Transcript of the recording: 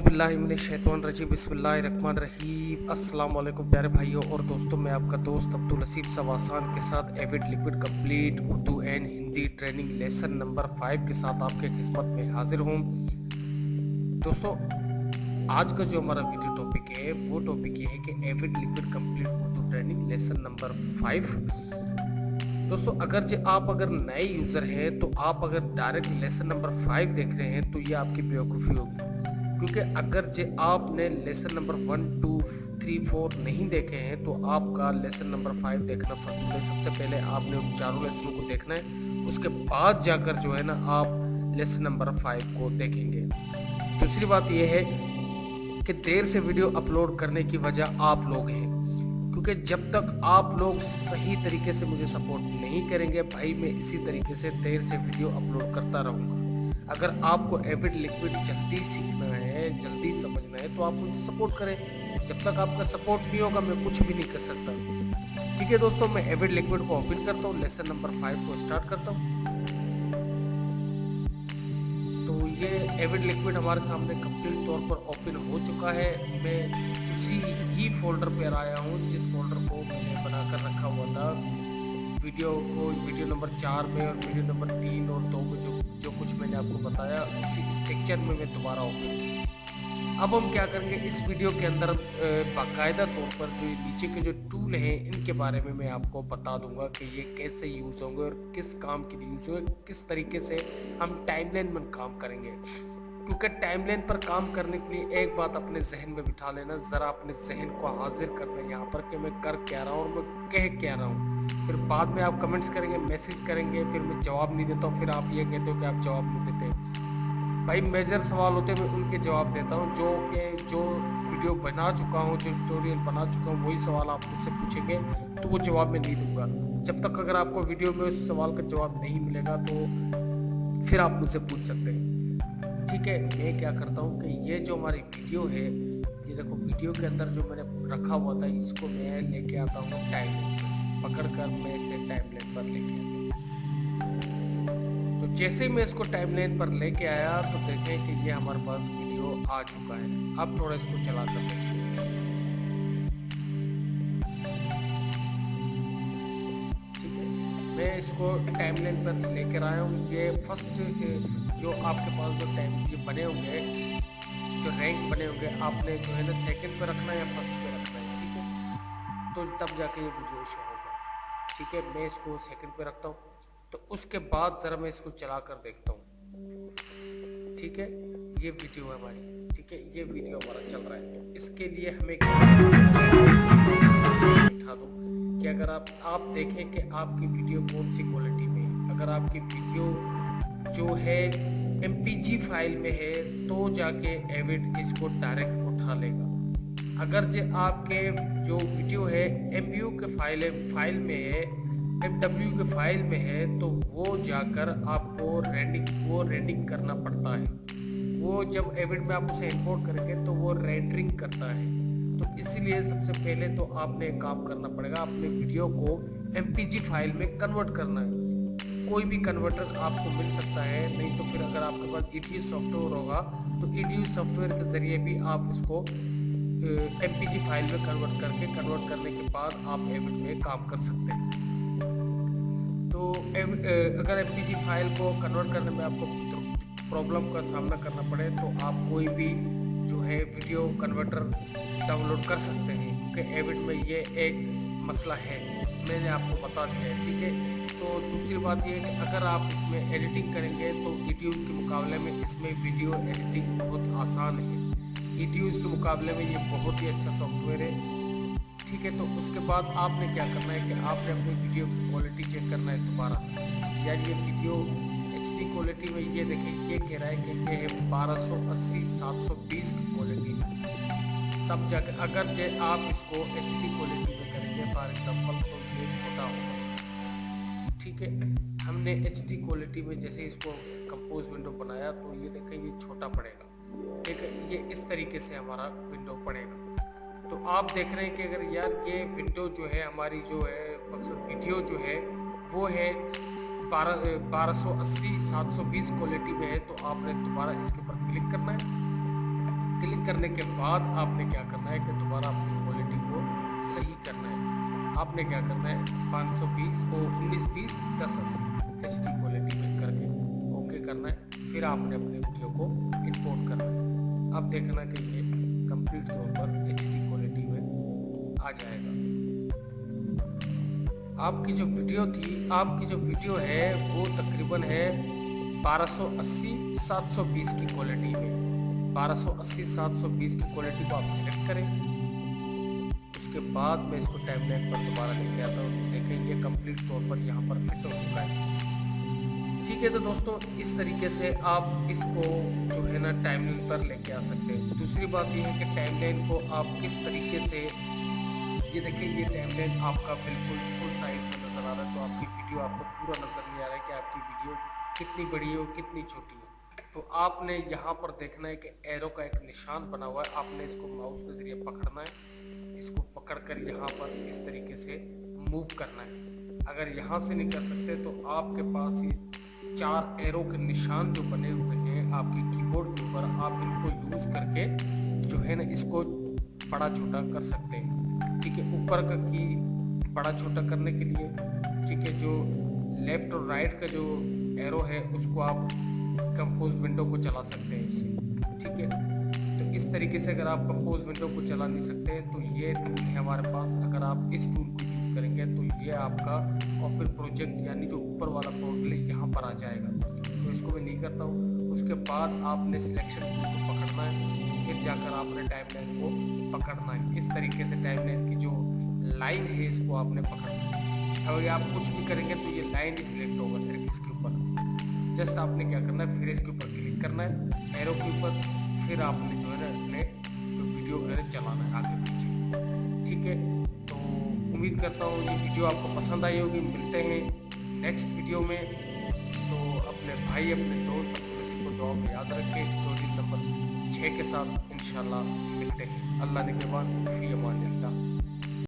औज़ुबिल्लाहिमिनश्शैतानिर्रजीम बिस्मिल्लाहिर्रहमानिर्रहीम। अस्सलाम वालेकुम प्यारे भाइयों और दोस्तों, मैं आपका दोस्त अब्दुल हसीब सवासान के साथ Avid liquid complete Urdu and Hindi training lesson number 5 के साथ आपके खिदमत में हाजिर हूँ। दोस्तों, आज का जो हमारा वीडियो टॉपिक है वो टॉपिक ये है कि Avid liquid complete Urdu training lesson number 5। दोस्तों, अगर नए यूज़र हैं तो आप अगर डायरेक्ट लेसन नंबर 5 देख रहे हैं तो ये आपकी बेवकूफ़ी होगी, क्योंकि अगर आपने लेसन नंबर 1, 2, 3, 4 नहीं देखे हैं तो आपका लेसन नंबर 5 देखना फजूल है। सबसे पहले आपने उन चारों लेसनों को देखना है, उसके बाद जाकर जो है ना आप लेसन नंबर 5 को देखेंगे। दूसरी बात यह है कि देर से वीडियो अपलोड करने की वजह आप लोग हैं, क्योंकि जब तक आप लोग सही तरीके से मुझे सपोर्ट नहीं करेंगे भाई, मैं इसी तरीके से देर से वीडियो अपलोड करता रहूँगा। अगर आपको एविड लिक्विड जल्दी सीखना है, जल्दी समझना है, तो आप मुझे सपोर्ट करें। जब तक आपका सपोर्ट नहीं होगा मैं कुछ भी नहीं कर सकता। ठीक है दोस्तों, मैं एविड लिक्विड को ओपन करता हूँ, लेसन नंबर 5 को स्टार्ट करता हूँ। तो ये एविड लिक्विड हमारे सामने कंप्लीट तौर पर ओपन हो चुका है। मैं उसी ही फोल्डर पर आया हूँ जिस फोल्डर को मैंने बनाकर रखा हुआ था वीडियो नंबर 4 में और वीडियो नंबर 3 और 2 में जो कुछ मैंने आपको बताया, उसी स्ट्रक्चर में मैं दोबारा ओपन। अब हम क्या करेंगे, इस वीडियो के अंदर बाकायदा तौर पर जो नीचे के जो टूल हैं इनके बारे में मैं आपको बता दूंगा कि ये कैसे यूज़ होंगे और किस काम के लिए यूज़ होंगे, किस तरीके से हम टाइमलाइन में काम करेंगे। क्योंकि टाइमलाइन पर काम करने के लिए एक बात अपने जहन में बिठा लेना, ज़रा अपने जहन को हाजिर करना यहाँ पर कि मैं कर क्या रहा हूँ और मैं कह क्या रहा हूँ। फिर बाद में आप कमेंट्स करेंगे, मैसेज करेंगे, फिर मैं जवाब नहीं देता हूँ, फिर आप ये कहते हो कि आप जवाब नहीं देते। भाई मेजर सवाल होते हैं, मैं उनके जवाब देता हूँ। जो वीडियो बना चुका हूँ, जो ट्यूटोरियल बना चुका हूँ, वही सवाल आप मुझसे पूछेंगे तो वो जवाब मैं नहीं दूंगा। जब तक अगर आपको वीडियो में उस सवाल का जवाब नहीं मिलेगा तो फिर आप मुझसे पूछ सकते हैं। ठीक है, मैं क्या करता हूँ कि ये जो हमारी वीडियो है, ये देखो वीडियो के अंदर जो मैंने रखा हुआ था इसको मैं लेके आता हूँ टाइमलाइन पर, पकड़ कर मैं इसे टाइमलाइन पर लेके आता हूँ। तो जैसे ही मैं इसको टाइमलाइन पर लेके आया तो देखें कि ये हमारे पास वीडियो आ चुका है। अब थोड़ा इसको चला कर देखिए। ठीक है, मैं इसको टाइमलाइन पर लेकर आया हूँ। ये फर्स्ट जो आपके पास जो टाइम ये बने होंगे, जो रैंक बने होंगे, आपने जो है ना सेकंड पे रखना है या फर्स्ट पे रखना है। ठीक है, तो तब जाके ये वीडियो शो होगा। ठीक है, मैं इसको सेकंड पे रखता हूँ, तो उसके बाद ज़रा मैं इसको चला कर देखता हूँ। ठीक है, ये वीडियो है हमारी। ठीक है, ये वीडियो हमारा चल रहा है। इसके लिए हमें बिठा दो कि अगर आप देखें कि आपकी वीडियो कौन सी क्वालिटी में है। अगर आपकी वीडियो जो है MPG फाइल में है तो जाके एविड इसको डायरेक्ट उठा लेगा। अगर आपके जो वीडियो है MU के फाइल में है, MW के फाइल में है, तो वो जाकर आपको रेंडिंग करना पड़ता है। वो जब एविड में आप उसे इंपोर्ट करेंगे तो वो रेंडरिंग करता है। तो इसलिए सबसे पहले तो आपने काम करना पड़ेगा, अपने वीडियो को MPG फाइल में कन्वर्ट करना है। कोई भी कन्वर्टर आपको मिल सकता है, नहीं तो फिर अगर आपके पास EDU सॉफ्टवेयर होगा तो EDU सॉफ्टवेयर के ज़रिए भी आप इसको MPG फाइल में कन्वर्ट करने के बाद आप एविड में काम कर सकते हैं। तो अगर MPG फाइल को कन्वर्ट करने में आपको प्रॉब्लम का सामना करना पड़े तो आप कोई भी जो है वीडियो कन्वर्टर डाउनलोड कर सकते हैं, क्योंकि एविड में ये एक मसला है, मैंने आपको बता दिया है। ठीक है, तो दूसरी बात ये है कि अगर आप इसमें एडिटिंग करेंगे तो EDUs के मुकाबले में इसमें वीडियो एडिटिंग बहुत आसान है। EDUs के मुकाबले में ये बहुत ही अच्छा सॉफ्टवेयर है। ठीक है, तो उसके बाद आपने क्या करना है कि आपने अपनी वीडियो की क्वालिटी चेक करना है दोबारा। यार ये वीडियो HD क्वालिटी में, ये देखिए ये कह रहा है कि ये है 1280x720 की क्वालिटी में। तब जाकर अगर आप इसको HD क्वालिटी में करेंगे फॉर एग्जाम्पल तो ये छोटा होगा। ठीक है, हमने HD क्वालिटी में जैसे इसको कंपोज विंडो बनाया तो ये देखें ये छोटा पड़ेगा। ठीक है, ये इस तरीके से हमारा विंडो पड़ेगा। तो आप देख रहे हैं कि अगर यार ये विंडो जो है हमारी जो है मकसद वीडियो जो है वो है 1280x720 क्वालिटी में है, तो आपने दोबारा इसके ऊपर क्लिक करना है। क्लिक करने के बाद आपने क्या करना है कि दोबारा अपनी क्वालिटी को सही करना है। आपने क्या करना है 520 को 1920 1080 HD क्वालिटी में करके ओके करना है। फिर आपने अपने वीडियो को इंपोर्ट करना है। अब देखना कि ये कंप्लीट तौर पर HD क्वालिटी में आ जाएगा। आपकी जो वीडियो है वो तकरीबन है 1280-720 की क्वालिटी में। 1280-720 की क्वालिटी को आप सिलेक्ट करें। उसके बाद मैं इसको टाइमलाइन पर दोबारा लेके आता हूँ। देखें ये कंप्लीट तौर पर यहाँ पर फिट हो चुका है। ठीक है, तो दोस्तों इस तरीके से आप इसको जो है ना टाइमलाइन पर लेके आ सकते हैं। दूसरी बात ये है कि टाइमलाइन को आप किस तरीके से, ये देखिए ये टाइमलाइन आपका बिल्कुल फुल साइज में नज़र आ रहा है, तो आपकी वीडियो आपको पूरा नज़र नहीं आ रहा है कि आपकी वीडियो कितनी बड़ी है और कितनी छोटी है। तो आपने यहाँ पर देखना है कि एरो का एक निशान बना हुआ है, आपने इसको माउस के ज़रिए पकड़ना है। इसको पकड़कर यहाँ पर इस तरीके से मूव करना है। अगर यहाँ से नहीं कर सकते तो आपके पास ये 4 एरो के निशान जो बने हुए हैं आपके कीबोर्ड के ऊपर, आप इनको यूज़ करके जो है ना इसको बड़ा छोटा कर सकते हैं। ठीक है, ऊपर का की बड़ा छोटा करने के लिए, ठीक है, जो लेफ्ट और राइट का जो एरो है उसको आप कंपोज विंडो को चला सकते हैं इससे। ठीक है, तो इस तरीके से अगर आप कंपोज विंडो को चला नहीं सकते तो ये टूल है हमारे पास। अगर आप इस टूल को यूज़ करेंगे तो ये आपका ओपन प्रोजेक्ट यानी जो ऊपर वाला पोर्टल है यहाँ पर आ जाएगा। तो इसको मैं नहीं करता हूँ। उसके बाद आपने सिलेक्शन टूल को पकड़ना है, फिर जाकर आपने टाइमलाइन को पकड़ना है। इस तरीके से टाइमलाइन की जो लाइन है इसको आपने पकड़ना है। अगर आप कुछ भी करेंगे तो ये लाइन ही सिलेक्ट होगा सिर्फ इसके ऊपर। जस्ट आपने क्या करना है, फिर इसके ऊपर क्लिक करना है एरो के ऊपर, फिर आपने जो है ना अपने जो वीडियो है चलाना है आगे पीछे। ठीक है, तो उम्मीद करता हूँ ये वीडियो आपको पसंद आई होगी। मिलते हैं नेक्स्ट वीडियो में। तो अपने भाई, अपने दोस्त, अपने किसी को दुआ में याद रखें। तो नंबर 6 के साथ इंशाल्लाह मिलते हैं। अल्लाह ने के बाद फी अमान अल्लाह।